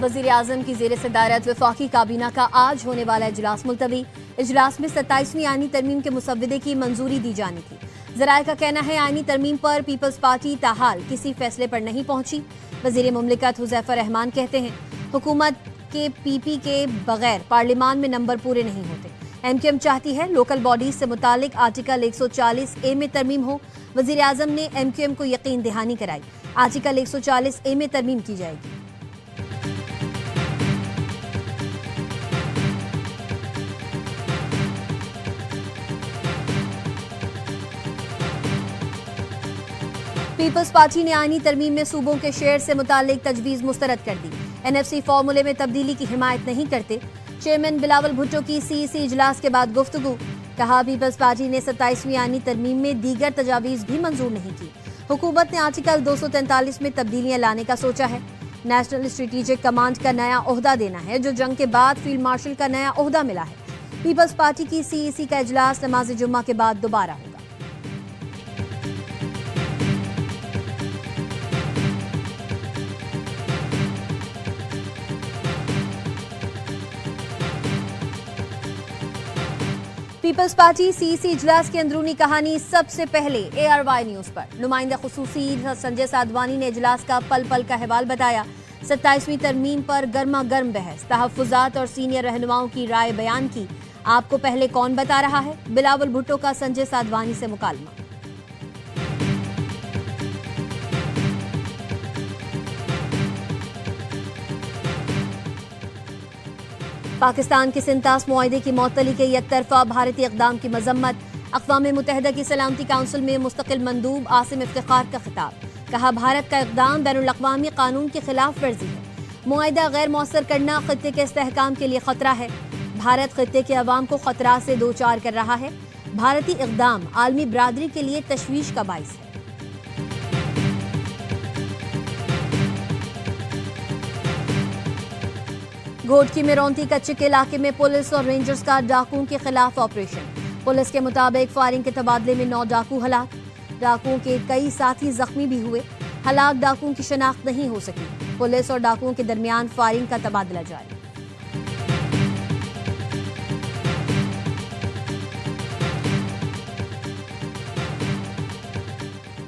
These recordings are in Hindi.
वजीर आजम की जेर सदारत वफाकी काबीना का आज होने वाला इजलास मुलतवी। इजलास में 27वीं आईनी तरमीम के मुसव्वदे की मंजूरी दी जानी थी। जराये का कहना है आईनी तरमीम पर पीपल्स पार्टी ताहाल किसी फैसले पर नहीं पहुंची। वजीर मुमलिकत हुज़ैफा रहमान कहते हैं हुकूमत के पीपी के बगैर पार्लियामान में नंबर पूरे नहीं होते। एमक्यूएम चाहती है लोकल बॉडीज से मुतालिक आर्टिकल 140A में तरमीम हो। वजीर आजम ने एमक्यूएम को यकीन दहानी कराई, आर्टिकल 140A में तरमीम की जाएगी। पीपल्स पार्टी ने आईनी तरमीम में सूबों के शेयर से मुतालिक तजवीज मुस्तरद कर दी। एनएफसी फार्मूले में तब्दीली की हिमायत नहीं करते। चेयरमैन बिलावल भुट्टो की सीईसी इजलास के बाद गुफ्तगू। कहा पीपल्स पार्टी ने 27वीं आईनी तरमीम में दीगर तजावीज भी मंजूर नहीं की। हुकूमत ने आर्टिकल 243 में तब्दीलियां लाने का सोचा है। नेशनल स्ट्रेटेजिक कमांड का नया ओहदा देना है जो जंग के बाद फील्ड मार्शल का नया ओहदा मिला है। पीपल्स पार्टी की सीईसी का इजलास नमाज जुम्मा के बाद दोबारा होगा। पीपल्स पार्टी सीईसी इजलास की अंदरूनी कहानी सबसे पहले ARY न्यूज पर। नुमाइंदा खुसूसी संजय साधवानी ने इजलास का पल पल का अहवाल बताया। 27वीं तरमीम पर गर्मा गर्म बहस, तहफ्फुजात और सीनियर रहनुमाओं की राय बयान की। आपको पहले कौन बता रहा है? बिलावल भुट्टो का संजय साधवानी से मुकालमा। पाकिस्तान के सिंतास मुआहदे की मअतली के यकतरफा भारतीय इक़दाम की मजम्मत। अक़वाम मुत्तहिदा की सलामती काउंसिल में मुस्तकिल मंदूब आसिम इफ्तिखार का खिताब। कहा भारत का इक़दाम बैनुल अक़वामी कानून की खिलाफ वर्जी है। मुआहदा गैर मौसर करना खित्ते के इस्तेहकाम के लिए खतरा है। भारत खित्ते के अवाम को खतरा से दो चार कर रहा है। भारतीय इक़दाम आलमी बरादरी के लिए तशवीश का बाइस है। घोटकी में रोंती कच्चे के इलाके में पुलिस और रेंजर्स का डाकुओं के खिलाफ ऑपरेशन। पुलिस के मुताबिक फायरिंग के तबादले में 9 डाकू हलाक। डाकुओं के कई साथी जख्मी भी हुए। हलाक डाकुओं की शनाख्त नहीं हो सकी। पुलिस और डाकुओं के दरमियान फायरिंग का तबादला जारी।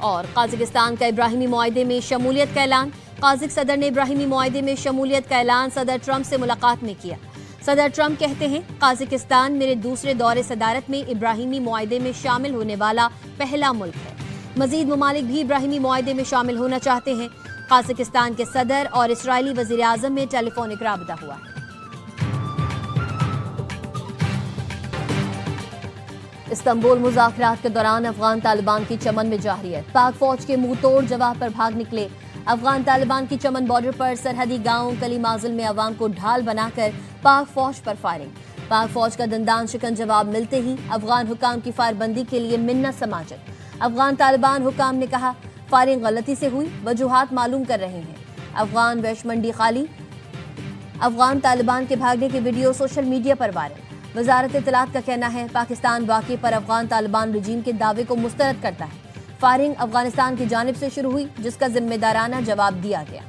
और काज़िकिस्तान का इब्राहिमी मुआहदे में शमूलियत का ऐलान। काज़िक सदर ने इब्राहिमी मुआहदे में शमूलियत का ऐलान सदर ट्रंप से मुलाकात में किया। सदर ट्रंप कहते हैं काज़िकिस्तान मेरे दूसरे दौरे सदारत में इब्राहिमी मुआहदे में शामिल होने वाला पहला मुल्क है। मजीद ममालिक भी इब्राहिमी मुआहदे में शामिल होना चाहते हैं। काज़िकिस्तान के सदर और इसराइली वज़ीर आज़म में टेलीफोनिक राबता हुआ है। इस्तांबुल मुज़ाकरात के दौरान अफगान तालिबान की चमन में जाहिरियत। पाक फौज के मुंह तोड़ जवाब पर भाग निकले। अफगान तालिबान की चमन बॉर्डर पर सरहदी गांव कली माजिल में अवाम को ढाल बनाकर पाक फौज पर फायरिंग। पाक फौज का दंदान शिकन जवाब मिलते ही अफगान हुकाम की फायरबंदी के लिए मिन्नत समाजत। अफगान तालिबान हुकाम ने कहा फायरिंग गलती से हुई, वजूहात मालूम कर रहे हैं। अफगान वैश मंडी खाली। अफगान तालिबान के भागने की वीडियो सोशल मीडिया पर वायरल। वजारत इत्तलात का कहना है पाकिस्तान वाक़े पर अफगान तालिबान रजीम के दावे को मुस्तरद करता है। फायरिंग अफगानिस्तान की जानिब से शुरू हुई जिसका जिम्मेदाराना जवाब दिया गया।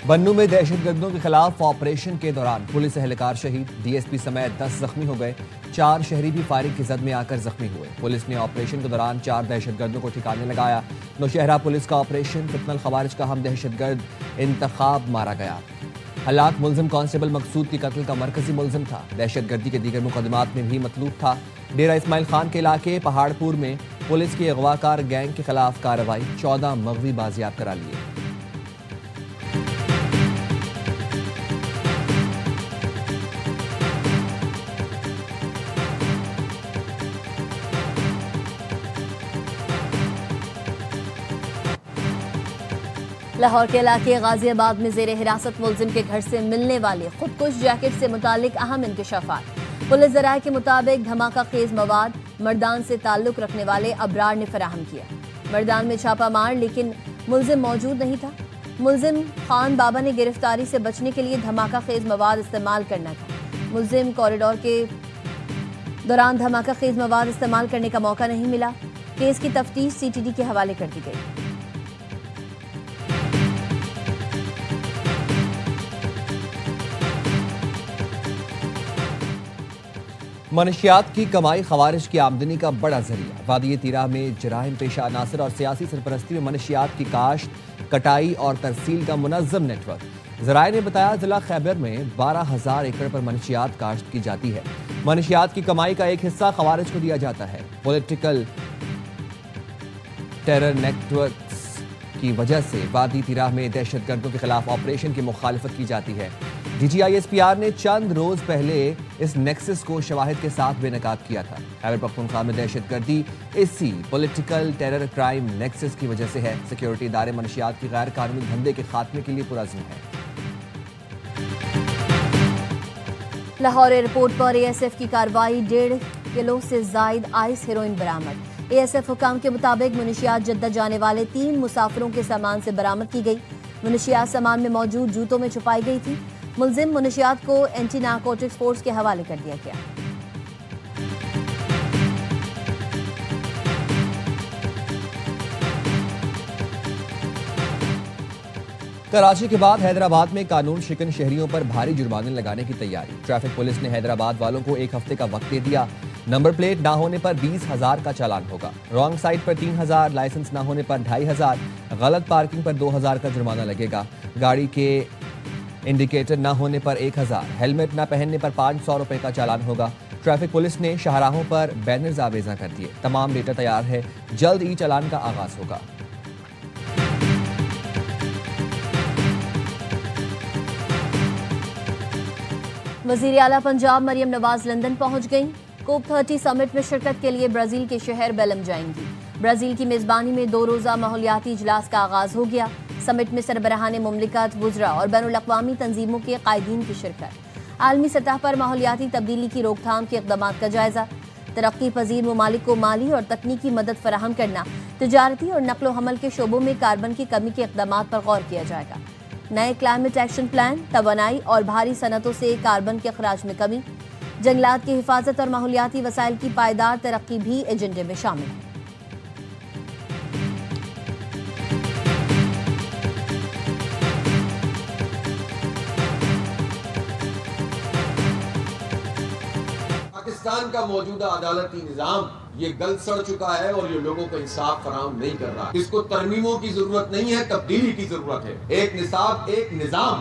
बन्नू में दहशतगर्दों के खिलाफ ऑपरेशन के दौरान पुलिस एहलकार शहीद। डीएसपी समेत 10 जख्मी हो गए। 4 शहरी भी फायरिंग की जद में आकर जख्मी हुए। पुलिस ने ऑपरेशन के दौरान 4 दहशतगर्दों को ठिकाने लगाया। नौशहरा पुलिस का ऑपरेशन फितनल खवारिज का हम दहशतगर्द इंतखाब मारा गया। हलाक मुलजिम कांस्टेबल मकसूद की कत्ल का मरकजी मुलजिम था। दहशतगर्दी के दीगर मुकदमात में भी मतलूब था। डेरा इस्माइल खान के इलाके पहाड़पुर में पुलिस की अगवाकार गैंग के खिलाफ कार्रवाई। 14 मगवी बाजियाब करा लिए। लाहौर के इलाके गाजियाबाद में जेर हिरासत मुलजिम के घर से मिलने वाले खुदकुश जैकेट से मुतालिक अहम इंकशाफात। पुलिस ज़राए के मुताबिक धमाका खेज मवाद मर्दान से ताल्लुक रखने वाले अबरार ने फराहम किया। मर्दान में छापा मार लेकिन मुलजिम मौजूद नहीं था। मुलजिम खान बाबा ने गिरफ्तारी से बचने के लिए धमाका खेज मवाद इस्तेमाल करना था। मुलजिम कॉरिडोर के दौरान धमाका खेज मवाद इस्तेमाल करने का मौका नहीं मिला। केस की तफ्तीश सीटीडी के हवाले कर दी गई। मनशियात की कमाई खवारिज की आमदनी का बड़ा जरिया। वादी तीरा में जराइम पेशा अनासर और सियासी सरपरस्ती में मनशियात की काश्त, कटाई और तरसील का मुनज़्ज़म नेटवर्क। ज़राए ने बताया जिला खैबर में 12,000 एकड़ पर मनशियात काश्त की जाती है। मनशियात की कमाई का एक हिस्सा खवारिज को दिया जाता है। पॉलिटिकल टेरर नेटवर्क्स की वजह से वादी तीरा में दहशतगर्दों के खिलाफ ऑपरेशन की मुखालिफत की जाती है। DGISPR ने चंद रोज पहले इस नेक्सस को शवाहिद के साथ बेनकाब किया था। खैबर पख्तूनख्वा में दहशतगर्दी इसी पॉलिटिकल टेरर क्राइम नेक्सस की वजह से है। सिक्योरिटी इदारे मनशियात की गैर कानूनी धंधे के खात्मे के लिए पुरअज़्म है। लाहौर एयरपोर्ट पर ASF की कार्रवाई, 1.5 किलो से जायद आइस हेरोइन बरामद। ASF हुकाम के मुताबिक मुनशियात जद्दा जाने वाले 3 मुसाफिरों के सामान से बरामद की गई। मुनशियात सामान में मौजूद जूतों में छुपाई गई थी। मुलजिम मुनशियात को एंटी नारकोटिक्स फोर्स के हवाले कर दिया गया। कराची के बाद हैदराबाद में कानून शिकन शहरियों पर भारी जुर्माने लगाने की तैयारी। ट्रैफिक पुलिस ने हैदराबाद वालों को 1 हफ्ते का वक्त दे दिया। नंबर प्लेट ना होने पर 20,000 का चालान होगा। रॉन्ग साइड पर 3,000, लाइसेंस ना होने पर 2,500, गलत पार्किंग पर 2,000 का जुर्माना लगेगा। गाड़ी के इंडिकेटर ना होने पर 1,000, हेलमेट ना पहनने पर 500 रुपए का चालान होगा। ट्रैफिक पुलिस ने शाहराहों पर बैनर्स आवेजा कर दिए। तमाम डेटा तैयार है, जल्द ई चालान का आगाज होगा। वजीर आला पंजाब मरियम नवाज लंदन पहुंच गईं। COP30 समिट में शिरकत के लिए ब्राजील के शहर बेलम जाएंगी। ब्राजील की मेजबानी में 2 रोजा माहौलियाती इजलास का आगाज हो गया। समिट में सरबराहान मुमलिकत, वुज़रा और बैनुल-अक़वामी तंजीमों के कायदीन की शिरकत। आलमी सतह पर माहौलियाती तब्दीली की रोकथाम के इक़दामात का जायजा। तरक्की पजीर ममालिक को माली और तकनीकी मदद फराहम करना, तिजारती और नकलो हमल के शोबों में कार्बन की कमी के इक़दामात पर गौर किया जाएगा। नए क्लाइमेट एक्शन प्लान, तवानाई और भारी सनतों से कार्बन के अखराज में कमी, जंगलात की हिफाजत और माहौलियाती वसाइल की पायदार तरक्की भी एजेंडे में शामिल है। पाकिस्तान का मौजूदा अदालती निजाम ये गल सड़ चुका है और ये लोगों को इंसाफ फराहम नहीं कर रहा। इसको तरमीमों की जरूरत नहीं है, तब्दीली की जरूरत है। एक निसाब, एक निजाम,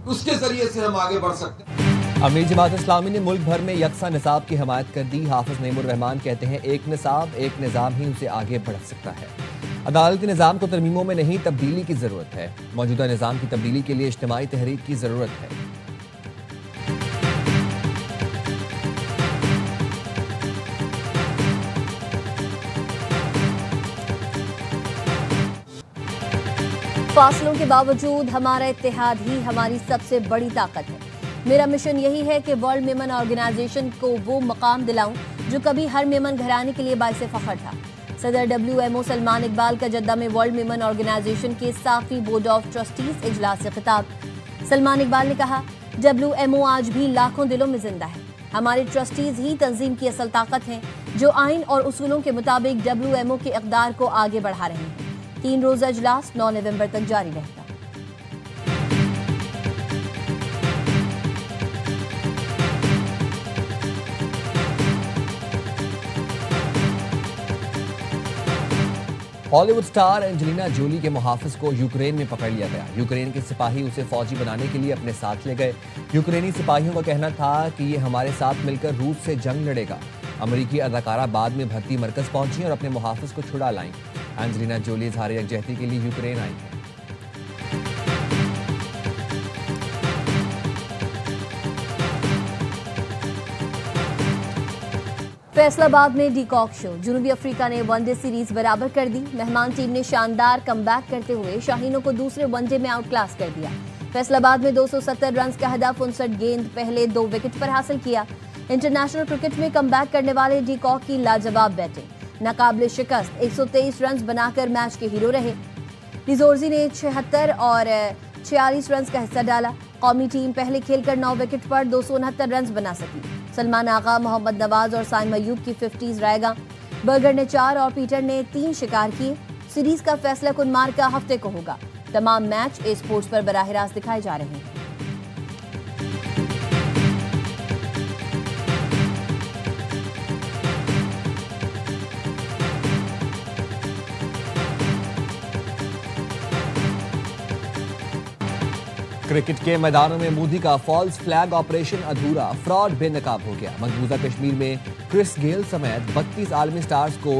उसके जरिए से हम आगे बढ़ सकते हैं। अमीर जमात इस्लामी ने मुल्क भर में यकसा निसाब की हमायत कर दी। हाफिज नईमुर रहमान कहते हैं एक निसाब, एक निजाम ही उसे आगे बढ़ सकता है। अदालती निजाम को तरमीमों में नहीं, तब्दीली की जरूरत है। मौजूदा निजाम की तब्दीली के लिए इज्तिमाई तहरीक की जरूरत है। फासलों के बावजूद हमारा इत्तेहाद ही हमारी सबसे बड़ी ताकत है। मेरा मिशन यही है कि वर्ल्ड मेमन ऑर्गेनाइजेशन को वो मकाम दिलाऊं जो कभी हर मेमन घराने के लिए बाइसे फख्र था। सदर WMO सलमान इकबाल का जद्दा में वर्ल्ड मेमन ऑर्गेनाइजेशन के साफी बोर्ड ऑफ ट्रस्टीज इजलास से खिताब। सलमान इकबाल ने कहा, WMO आज भी लाखों दिलों में जिंदा है। हमारे ट्रस्टीज ही तंजीम की असल ताकत हैं जो आइन और उसूलों के मुताबिक WMO के इक़दार को आगे बढ़ा रहे हैं। 3 रोजा इजलास 9 नवंबर तक जारी रहेगा। हॉलीवुड स्टार एंजेलिना जोली के मुहाफिज को यूक्रेन में पकड़ लिया गया। यूक्रेन के सिपाही उसे फौजी बनाने के लिए अपने साथ ले गए। यूक्रेनी सिपाहियों का कहना था कि ये हमारे साथ मिलकर रूस से जंग लड़ेगा। अमरीकी अदाकारा बाद में भर्ती मरकज पहुंची और अपने मुहाफिज को छुड़ा लाई। एंजेलिना जोली इज़हार यकजहती के लिए यूक्रेन आई है। फैसलाबाद में डीकॉक शो, जनूबी अफ्रीका ने वनडे सीरीज बराबर कर दी। मेहमान टीम ने शानदार कमबैक करते हुए शाहीनों को दूसरे वनडे में आउट क्लास कर दिया। फैसलाबाद में 270 रन का हदफ 59 गेंद पहले 2 विकेट पर हासिल किया। इंटरनेशनल क्रिकेट में कमबैक करने वाले डीकॉक की लाजवाब बैटिंग, नाकाबिले शिकस्त 123 रन बनाकर मैच के हीरो रहे। डिजोर्जी ने 76 और 46 रन का हिस्सा डाला। कौमी टीम पहले खेलकर 9 विकेट पर 269 रन बना सकी। सलमान आगा, मोहम्मद नवाज और साइम अयूब की 50s रहेगा। बर्गर ने 4 और पीटर ने 3 शिकार किए। सीरीज का फैसला कुनमार का हफ्ते को होगा। तमाम मैच ए स्पोर्ट्स पर बराह रास्त दिखाए जा रहे हैं। क्रिकेट के मैदानों में मोदी का फॉल्स फ्लैग ऑपरेशन अधूरा, फ्रॉड बेनकाब हो गया। मकबूजा कश्मीर में क्रिस गेल समेत 32 आलमी स्टार्स को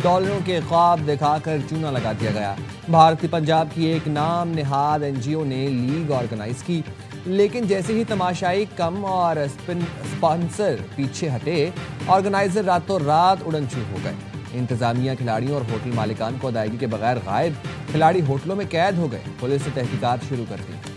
डॉलरों के ख्वाब दिखाकर चूना लगा दिया गया। भारतीय पंजाब की एक नाम निहाद एनजीओ ने लीग ऑर्गेनाइज की, लेकिन जैसे ही तमाशाई कम और स्पॉन्सर पीछे हटे, ऑर्गेनाइजर रातों रात उड़नछू हो गए। इंतजामिया खिलाड़ियों और होटल मालिकान को अदायगी के बगैर गायब, खिलाड़ी होटलों में कैद हो गए। पुलिस ने तहकीकात शुरू कर दी।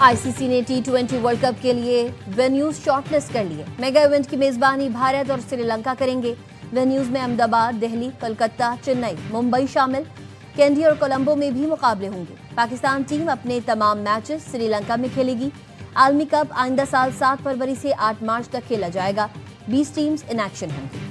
आईसीसी ने T20 वर्ल्ड कप के लिए वेन्यूज शॉर्टलिस्ट कर लिए। मेगा इवेंट की मेजबानी भारत और श्रीलंका करेंगे। वेन्यूज में अहमदाबाद, दिल्ली, कोलकाता, चेन्नई, मुंबई शामिल। कैंडी और कोलंबो में भी मुकाबले होंगे। पाकिस्तान टीम अपने तमाम मैचेस श्रीलंका में खेलेगी। आलमी कप आइंदा साल 7 फरवरी से 8 मार्च तक खेला जाएगा। 20 टीम्स इन एक्शन होंगी।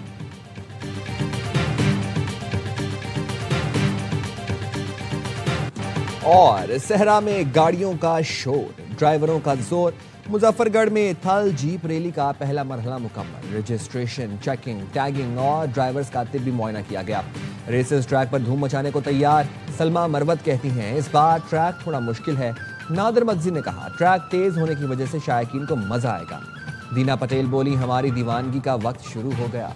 और सहरा में गाड़ियों का शोर, ड्राइवरों का जोर। मुजफ्फरगढ़ में थल जीप रैली का पहला मरहला मुकम्मल। रजिस्ट्रेशन, चेकिंग, टैगिंग और ड्राइवर्स का तिब्बी मुआयना किया गया। रेसेस ट्रैक पर धूम मचाने को तैयार। सलमा मरवत कहती हैं, इस बार ट्रैक थोड़ा मुश्किल है। नादिर मगजी ने कहा, ट्रैक तेज होने की वजह से शायकीन को मजा आएगा। दीना पटेल बोली, हमारी दीवानगी का वक्त शुरू हो गया।